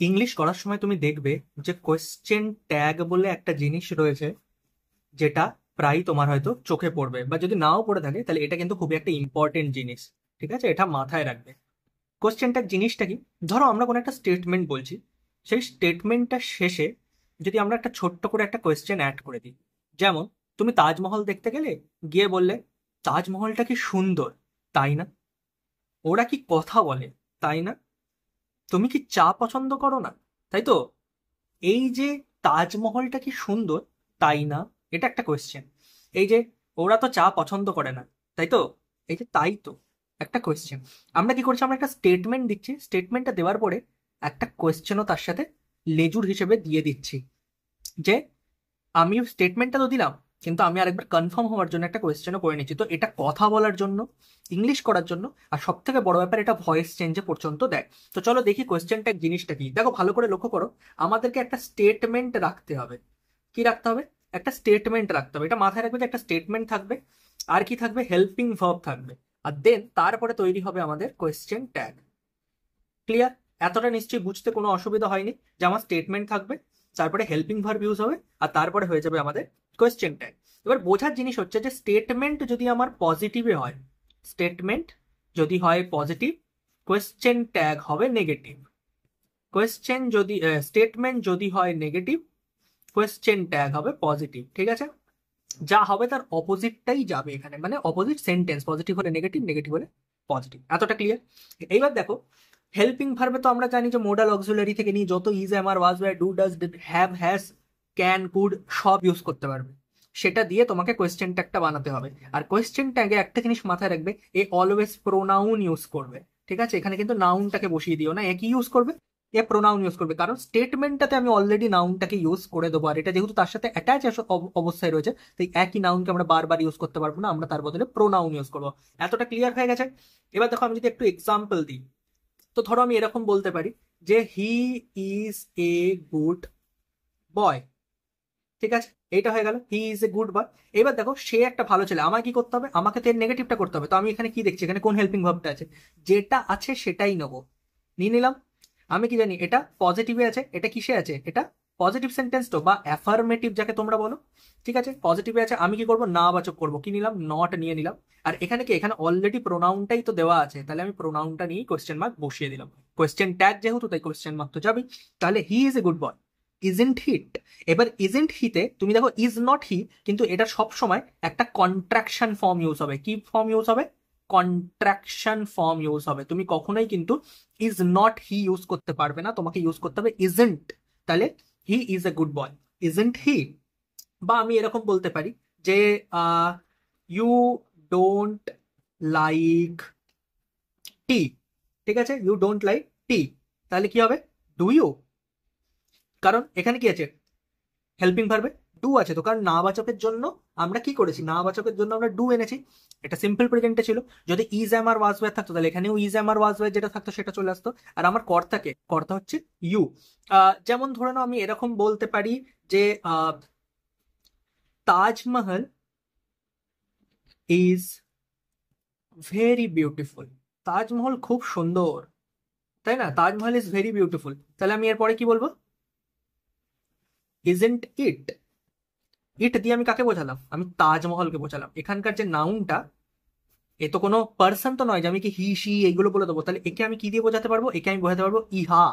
English করার সময় তুমি দেখবে যে কোয়েশ্চেন ট্যাগ বলে একটা জিনিস রয়েছে, যেটা প্রায় তোমার হয়তো চোখে পড়বে, বা যদি নাও পড়ে থাকে তাহলে এটা কিন্তু খুবই একটা ইম্পর্টেন্ট জিনিস। ঠিক আছে, এটা মাথায় রাখবে। কোয়েশ্চেন ট্যাগ জিনিসটা কি? ধরো আমরা কোনো একটা স্টেটমেন্ট বলছি, সেই স্টেটমেন্টটা শেষে যদি আমরা একটা ছোট্ট করে একটা কোয়েশ্চেন অ্যাড করে দিই। যেমন, তুমি তাজমহল দেখতে গেলে, গিয়ে বললে তাজমহলটা কি সুন্দর, তাই না? ওরা কি কথা বলে, তাই না? তুমি কি চা পছন্দ করো না, তাই তো? এই যে তাজমহলটা কি সুন্দর, তাই না, এটা একটা কোয়েশ্চেন। এই যে ওরা তো চা পছন্দ করে না, তাই তো, এই যে তাই তো, একটা কোয়েশ্চেন। আমরা কি করছি, আমরা একটা স্টেটমেন্ট দিচ্ছি, স্টেটমেন্টটা দেওয়ার পরে একটা কোয়েশ্চেনও তার সাথে লেজুর হিসেবে দিয়ে দিচ্ছি। যে আমি স্টেটমেন্টটা তো দিলাম, কিন্তু আমি আরেকবার কনফার্ম হওয়ার জন্য একটা কোয়েশ্চেনও করে নিচ্ছি। তো এটা কথা বলার জন্য, ইংলিশ করার জন্য, আর সব থেকে বড় ব্যাপার এটা ভয়েস চেঞ্জে পর্যন্ত দেয়। তো চলো দেখি কোয়েশ্চেন ট্যাগ জিনিসটা কি। দেখো ভালো করে লক্ষ্য করো, আমাদেরকে একটা স্টেটমেন্ট রাখতে হবে। কি রাখতে হবে? একটা স্টেটমেন্ট রাখতে হবে। এটা মাথায় রাখবে যে একটা স্টেটমেন্ট থাকবে, আর কি থাকবে, হেল্পিং ভার্ব থাকবে, আর দেন তারপরে তৈরি হবে আমাদের কোয়েশ্চেন ট্যাগ। ক্লিয়ার? এতটা নিশ্চয়ই বুঝতে কোনো অসুবিধা হয়নি যে আমার স্টেটমেন্ট থাকবে, তারপরে হেল্পিং ভার্ব ইউজ হবে, আর তারপরে হয়ে যাবে আমাদের কোয়েশ্চেন ট্যাগ। এবার বোঝার জিনিস হচ্ছে যে স্টেটমেন্ট যদি আমার পজিটিভে হয়, স্টেটমেন্ট যদি হয় পজিটিভ, কোয়েশ্চেন ট্যাগ হবে নেগেটিভ। কোয়েশ্চেন যদি স্টেটমেন্ট যদি হয় নেগেটিভ, কোয়েশ্চেন ট্যাগ হবে পজিটিভ। ঠিক আছে, যা হবে তার অপোজিটটাই যাবে এখানে, মানে অপোজিট সেন্টেন্স, পজিটিভ হলে নেগেটিভ, নেগেটিভ হলে পজিটিভ। এতটা ক্লিয়ার? এইবার দেখো, হেল্পিং ভার্বে তো আমরা জানি যে মোডাল অক্সিলারি থেকে নিয়ে যত is, am, are, was, were, do, does, did, have, has, can, could সব ইউজ করতে পারবে। সেটা দিয়ে তোমাকে কোয়েশ্চেন ট্যাগটা বানাতে হবে। আর কোয়েশ্চেন ট্যাগে একটা জিনিস মাথায় রাখবে, এ অলওয়েজ প্রোনাউন ইউজ করবে। ঠিক আছে, এখানে কিন্তু নাউনটাকে বসিয়ে দিও না, এ কি ইউজ করবে, এ প্রোনাউন ইউজ করবে। কারণ স্টেটমেন্টটাতে আমি অলরেডি নাউনটাকে ইউজ করে দেবো, আর এটা যেহেতু তার সাথে অ্যাটাচ অবস্থায় রয়েছে, তাই একই নাউনকে আমরা বারবার ইউজ করতে পারবো না, আমরা তার বদলে প্রোনাউন ইউজ করবো। এতটা ক্লিয়ার হয়ে গেছে? এবার দেখো, আমি যদি একটু এক্সাম্পল দিই, তো ধরো আমি এরকম বলতে পারি যে হি ইজ এ গুড বয়। ঠিক আছে, এইটা হয়ে গেল, হি ইজ এ গুড বয়। এবার দেখো, সে একটা ভালো ছেলে, আমাকে কি করতে হবে, আমাকে তো এর নেগেটিভটা করতে হবে। তো আমি এখানে কি দেখছি, এখানে কোন হেল্পিং ভার্বটা আছে, যেটা আছে সেটাই নেবো, নিয়ে নিলাম। আমি কি জানি এটা পজিটিভে আছে, এটা কিসে আছে, এটা পজিটিভ সেন্টেন্স তো, বা অ্যাফার্মেটিভ যাকে তোমরা বলো। ঠিক আছে, পজিটিভে আছে, আমি কি করবো, না বাচক করবো, কি নিলাম, নট নিয়ে নিলাম। আর এখানে কি, এখানে অলরেডি প্রোনাউনটাই তো দেওয়া আছে, তাহলে আমি প্রোনাউনটা নিয়ে কোয়েশ্চেন মার্ক বসিয়ে দিলাম। কোয়েশ্চেন ট্যাগ যেহেতু, তাই কোয়েশ্চেন মার্ক তো যাবেই। তাহলে he is a good boy, isn't he. এবার ইজেন্ট হিতে তুমি দেখো ইজ নট হি, কিন্তু এটা সব সময় একটা কন্ট্রাকশন ফর্ম ইউজ হবে। কি ফর্ম ইউজ হবে? কন্ট্রাকশন ফর্ম ইউজ হবে। তুমি কখনোই কিন্তু ইজ নট হি ইউজ করতে পারবে না, তোমাকে ইউজ করতে হবে ইজেন্ট। তাহলে he is a good boy, isn't he. বা আমি এরকম বলতে পারি যে ইউ ডোন্ট লাইক টি। ঠিক আছে, ইউ ডোন্ট লাইক টি, তাহলে কি হবে, ডু ইউ। কারণ এখানে কি আছে, হেল্পিং ভার্বে ডু আছে, তো কারণ নাবাচকের জন্য আমরা কি করেছি, নাবাচকের জন্য আমরা ডু এনেছি। এটা সিম্পল প্রেজেন্টে ছিল। যদি is, am, are, was, were থাকতো, তাহলে এখানেও is, am, are, was, were যেটা থাকতো সেটা চলে আসতো। আর আমার কর্তাকে, কর্তা হচ্ছে ইউ। যেমন ধরে নাও আমি এরকম বলতে পারি যে Taj Mahal is very beautiful. Taj Mahal খুব সুন্দর, তাই না, তাজমহল ইজ ভেরি বিউটিফুল। তাহলে আমি এরপরে কি বলবো, ইজেন্ট ইট। ইট দিয়ে আমি কাকে বোঝালাম, আমি তাজমহলকে বোঝালাম। এখানকার যে নাউনটা, এ তো কোনো পার্সন তো নয় যে আমি কি হি সি এইগুলো বলে দেবো। তাহলে একে আমি কি দিয়ে বোঝাতে পারবো, একে আমি বোঝাতে পারবো ইহা,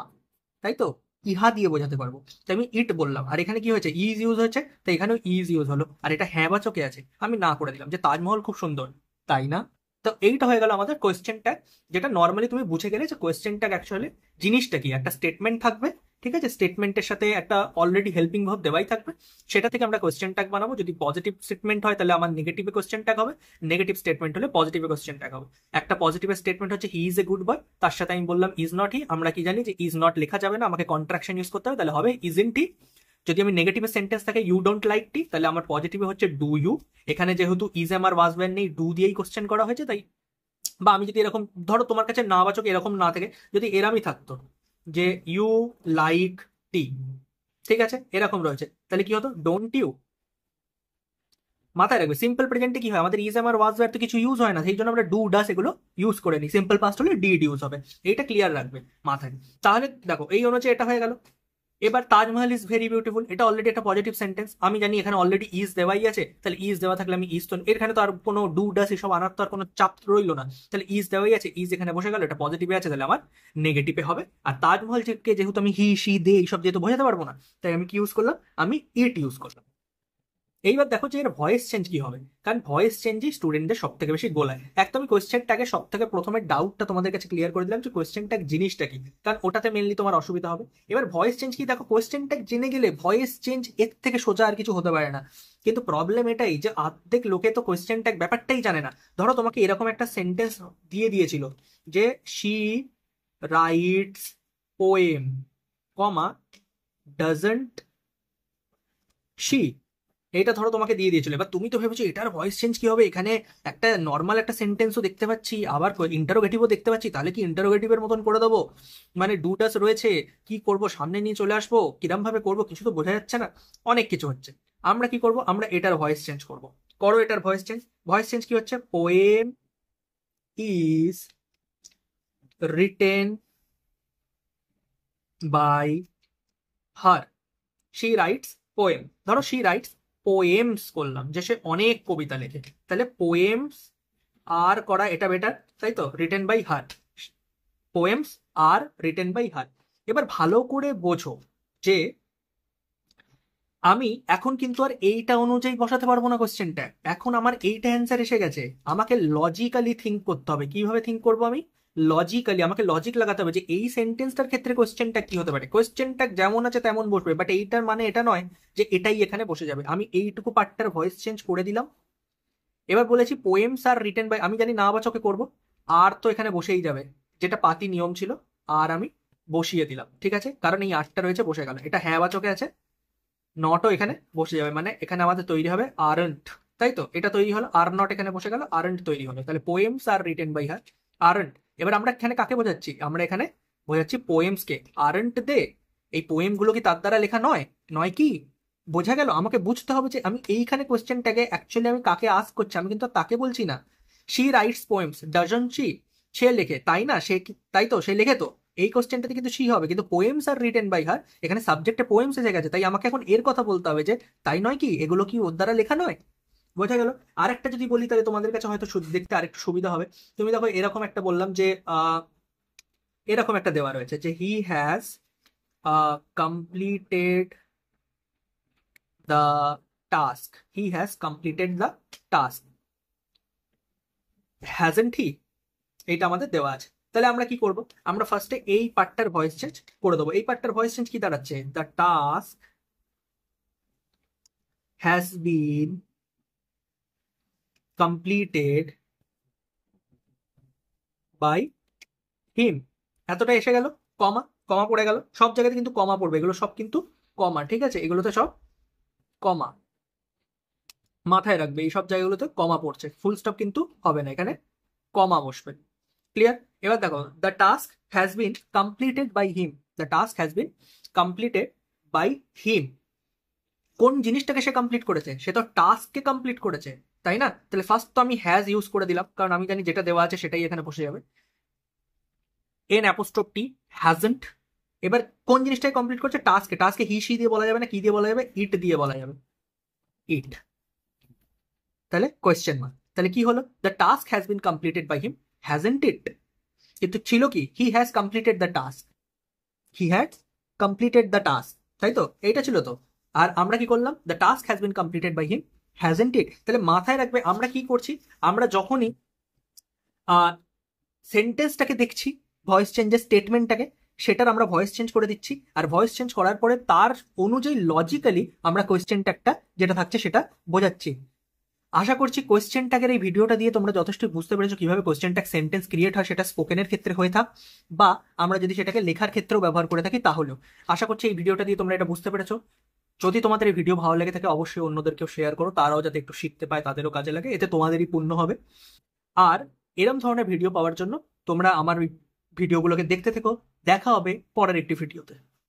তাই তো, ইহা দিয়ে বোঝাতে পারবো। তাই আমি ইট বললাম, আর এখানে কি হয়েছে, ইজ ইউজ হয়েছে, তাই এখানেও ইজ ইউজ হলো। আর এটা হ্যাঁ বাচকে আছে, আমি না করে দিলাম যে তাজমহল খুব সুন্দর, তাই না? তো এইটা হয়ে গেল আমাদের কোয়েশ্চেন ট্যাগ, যেটা নর্মালি তুমি বুঝে গেলে যে কোয়েশ্চেন ট্যাগ অ্যাকচুয়ালি জিনিসটা কি। একটা স্টেটমেন্ট থাকবে, ঠিক আছে, স্টেটমেন্টের সাথে একটা অলরেডি হেল্পিং ভার্ব দেওয়াই থাকবে, সেটা থেকে আমরা কোয়েশ্চেন ট্যাগ বানাবো। যদি পজিটিভ স্টেটমেন্ট হয় তাহলে আমার নেগেটিভে কোয়েশ্চেন ট্যাগ হবে, নেগেটিভ স্টেটমেন্ট হলে পজিটিভ কোয়েশ্চেন ট্যাগ হবে। একটা পজিটিভ স্টেটমেন্ট হচ্ছে হি ইজ এ গুড বয়, তার সাথে আমি বললাম ইজ নট হি। আমরা কি জানি যে ইজ নট লেখা যাবে না, আমাকে কন্ট্রাকশন ইউজ করতে হবে, তাহলে হবে ইজেন্ট হি। যদি আমি নেগেটিভে সেন্টেন্স থাকে ইউ ডোন্ট লাইক টি, তাহলে আমার পজিটিভে হচ্ছে ডু ইউ। এখানে যেহেতু is, am, are, was, were নেই, ডু দিয়েই কোশ্চেন করা হয়েছে, তাই। বা আমি যদি এরকম ধরো, তোমার কাছে না বাচক এরকম না থাকে, যদি এরামই থাকতো যে ইউ লাইক টি, ঠিক আছে, এরকম রয়েছে, তাহলে কি হতো, ডোন্ট ইউ। মাথায় রাখবে সিম্পল প্রেজেন্টে কি হয়, আমাদের ইজ আমার ওয়াজ তো কিছু ইউজ হয় না, সেই জন্য আমরা ডু ডাস এগুলো ইউজ করে নিই। সিম্পল পাস্ট হলে ডিড ইউজ হবে, এইটা ক্লিয়ার রাখবে মাথায়। তাহলে দেখো এই অনুযায়ী এটা হয়ে গেল। এবার তাজমহল ইজ ভেরি বিউটিফুল, এটা অলরেডি একটা পজিটিভ সেন্টেন্স, আমি জানি এখানে অলরেডি ইজ দেওয়াই আছে, তাহলে ইজ দেওয়া থাকলে আমি ইজ তো এখানে তো আর কোনো ডু ডাস এসব আনার তো আর কোনো চাপ রইলো না, তাহলে ইজ দেওয়াই আছে, ইজ এখানে বসে গেল, এটা পজিটিভে আছে, তাহলে আমার নেগেটিভে হবে। আর তাজমহলকে যেহেতু আমি হি সি দে এইসব যেহেতু বোঝাতে পারবো না, তাই আমি কি ইউজ করলাম, আমি ইট ইউজ করলাম। এইবার দেখো যে এর ভয়েস চেঞ্জ কি হবে, কারণ ভয়েস চেঞ্জই স্টুডেন্টদের সব থেকে বেশি গোলায়। একদম কোয়েশ্চেন ট্যাগে সব থেকে প্রথমে ডাউটটা তোমাদের কাছে ক্লিয়ার করে দিলাম যে কোয়েশ্চেন ট্যাগ জিনিসটা কি, কারণ ওটাতে মেনলি তোমার অসুবিধা হবে। এবার ভয়েস চেঞ্জ কি, দেখো কোয়েশ্চেন ট্যাগ জেনে গেলে ভয়েস চেঞ্জ এর থেকে সোজা আর কিছু হতে পারে না। কিন্তু প্রবলেম এটাই যে অর্ধেক লোকে তো কোয়েশ্চেন ট্যাগ ব্যাপারটাই জানে না। ধরো তোমাকে এরকম একটা সেন্টেন্স দিয়ে দিয়েছিল যে she writes poem comma doesn't she, এটা ধরো তোমাকে দিয়ে দিয়েছিল, এবার তুমি তো ভেবেছো এটার ভয়েস চেঞ্জ কি হবে, এখানে একটা নর্মাল একটা সেন্টেন্সও দেখতে পাচ্ছি, আবার ইন্টারোগেটিভও দেখতে পাচ্ছি, তাহলে কি ইন্টারোগেটিভের মতন করে দেবো, মানে ডুটাস রয়েছে, কি করব, সামনে নিয়ে চলে আসবো, কিরম ভাবে করবো, কিছু তো বোঝা যাচ্ছে না, অনেক কিছু হচ্ছে। আমরা কি করব, আমরা এটার ভয়েস চেঞ্জ করব। করো এটার ভয়েস চেঞ্জ। ভয়েস চেঞ্জ কি হচ্ছে, poem is written by her, she writes poem, ধরো শি রাইটস পোয়েমস করলাম, যে সে অনেক কবিতা লেখে, তাহলে পোয়েমস আর করা এটা বেটার, তাই তো, written by her, poems are written by her. এবার ভালো করে বোঝো যে আমি এখন কিন্তু আর এইটা অনুযায়ী বসাতে পারবো না কোশ্চেনটা, এখন আমার এইটা অ্যান্সার এসে গেছে, আমাকে লজিক্যালি থিঙ্ক করতে হবে। কিভাবে থিঙ্ক করবো আমি, লজিক্যালি, আমাকে লজিক লাগাতে হবে যে এই সেন্টেন্সটার ক্ষেত্রে কোশ্চেনটা কি হতে পারে, কোশ্চেনটা যেমন আছে তেমন বসবে, বাট এইটার মানে এটা নয় যে এটাই এখানে বসে যাবে। আমি এইটুকু পার্টটার ভয়েস চেঞ্জ করে দিলাম। এবার বলেছি পোয়েমস আর রিটেন বাই, আমি জানি না বাচকে করবো, আর তো এখানে বসেই যাবে, যেটা পাতি নিয়ম ছিল, আর আমি বসিয়ে দিলাম, ঠিক আছে, কারণ এই আটটা রয়েছে বসে গেল, এটা হ্যাঁ বাচকে আছে, নটও এখানে বসে যাবে, মানে এখানে আমাদের তৈরি হবে আরন্ট, তাই তো, এটা তৈরি হলো, আর নট এখানে বসে গেল, আরন্ট তৈরি হলো, তাহলে poems are written by her aren't. এবার আমরা এখানে কাকে বোঝাচ্ছি, আমরা এখানে বোঝাচ্ছি পোয়েমস কে, আরন্ট দে, এই পোয়েম গুলো কি তার দ্বারা লেখা নয়, নয় কি, বোঝা গেল। আমাকে বুঝতে হবে যে আমি এইখানে কোশ্চেনটাকে অ্যাকচুয়ালি আমি কাকে আস্ক করছি, আমি কিন্তু তাকে বলছি না। She writes poems, doesn't she, সে লেখে তাই না, সে তাই তো, সে লেখে তো, এই কোশ্চেনটাতে কিন্তু শি হবে, কিন্তু poems are written by her, এখানে সাবজেক্টে পোয়েমস এসে গেছে, তাই আমাকে এখন এর কথা বলতে হবে যে তাই নয় কি, এগুলো কি ওর দ্বারা লেখা নয়, বোঝা গেল। আরেকটা যদি বলি তাহলে তোমাদের কাছে হয়তো দেখতে আরেকটু সুবিধা হবে। তুমি দেখো এরকম একটা বললাম যে এরকম একটা দেওয়া রয়েছে যে he has completed the task, he has completed the task, hasn't he, এইটা আমাদের দেওয়া আছে। তাহলে আমরা কি করব, আমরা ফার্স্টে এই পার্টটার ভয়েস চেঞ্জ করে দেবো। এই পার্টটার ভয়েস চেঞ্জ কি দাঁড়াচ্ছে, the task has been completed by him, এতটা এসে গেল, কমা, কমা পড়ে গেল, সব জায়গাতে কিন্তু কমা পড়বে, এগুলো সব কিন্তু কমা, ঠিক আছে, এগুলোতে সব কমা, মাথায় রাখবে এই সব জায়গাগুলোতে কমা পড়ছে, ফুল স্টপ কিন্তু হবে না, এখানে কমা বসবে, ক্লিয়ার। এবার দেখো the task has been completed by him, the task has been completed by him, কোন জিনিসটাকে সে কমপ্লিট করেছে, সে তো টাস্ককে কমপ্লিট করেছে, তাই না, তাহলে ফার্স্ট তো আমি হ্যাজ ইউজ করে দিলাম, কারণ আমি জানি যেটা দেওয়া আছে সেটাই এখানে বসে যাবে, এন অ্যাপোস্ট্রোফ টি, হ্যাজন্ট। এবার কোন জিনিসটাকে কমপ্লিট করছে, টাস্কে, টাস্কে হি সি দিয়ে বলা যাবে না, কি দিয়ে বলা যাবে, ইট দিয়ে বলা যাবে, ইট, তাহলে কোয়েশ্চেন মার্ক, তাহলে কি হলো, the task has been completed by him, hasn't it, কিন্তু ছিল কি, he has completed the task, he has completed the task, তাই তো, এইটা ছিল তো। আর আমরা কি করলাম, the task has been completed by him, hasn't it. তাহলে মাথায় রাখবে আমরা কি করছি, আমরা যখনই সেন্টেন্সটাকে দেখছি, ভয়েস চেঞ্জের স্টেটমেন্টটাকে, সেটার আমরা ভয়েস চেঞ্জ করে দিচ্ছি, আর ভয়েস চেঞ্জ করার পরে তার অনুযায়ী লজিক্যালি আমরা কোয়েশ্চেন ট্যাগটা যেটা থাকছে সেটা বোঝাচ্ছি। আশা করছি কোয়েশ্চেন ট্যাগের এই ভিডিওটা দিয়ে তোমরা যথেষ্ট বুঝতে পেরেছো কিভাবে কোয়েশ্চেন ট্যাগ সেন্টেন্স ক্রিয়েট হয়, সেটা স্পোকেনের ক্ষেত্রে হয়ে থাক বা আমরা যদি সেটাকে লেখার ক্ষেত্রেও ব্যবহার করে থাকি তাহলেও। আশা করছি এই ভিডিওটা দিয়ে তোমরা এটা বুঝতে পেরেছো। যদি তোমাদের এই ভিডিও ভালো লেগে থাকে অবশ্যই অন্যদেরকেও শেয়ার করো, তারাও যাতে একটু শিখতে পায়, তাদেরও কাজে লাগে, এতে তোমাদেরই পুণ্য হবে। আর এরম ধরনের ভিডিও পাওয়ার জন্য তোমরা আমার ভিডিওগুলোকে দেখতে থেকো। দেখা হবে পরের একটি ভিডিওতে।